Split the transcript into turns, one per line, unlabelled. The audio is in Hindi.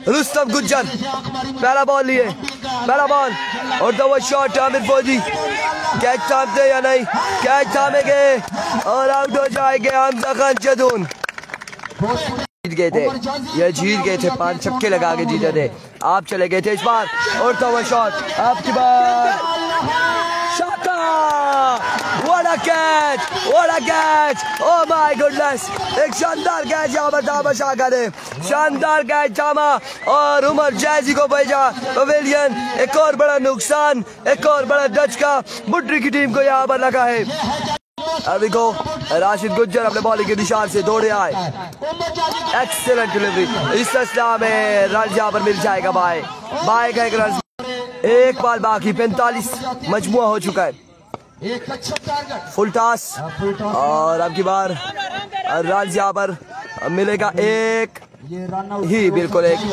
रुस्तम गुज्जर पहला बॉल लिए, पहला बॉल और वो शॉट आमिर फौजी कैच थामते या नहीं, कैच थामेंगे और आउट हो जाएंगे हमजा खान जदून। जीत गए थे, ये जीत गए थे, 5 छक्के लगा के जीते थे। आप चले गए थे इस बार और तो वो शॉट आपकी बार What a catch! What a catch! Oh my goodness! एक शानदार कैच यहाँ पर थामा शाका ने, शानदार कैच थामा और उमर जैजी को भेजा पवेलियन। एक और बड़ा नुकसान, एक और बड़ा धचका बुट्री की टीम को यहाँ पर लगा है। अभी को राशिद गुज्जर अपने बॉलिंग के निशान से दौड़े आए, एक्सीलेंट डिलीवरी। इस असला में रन यहाँ पर मिल जाएगा बाय का एक रन, एक बॉल बाकी, 45 मजमुआ हो चुका है। फुल टॉस और अब की बार रन यहाँ पर मिलेगा एक ही, बिल्कुल एक।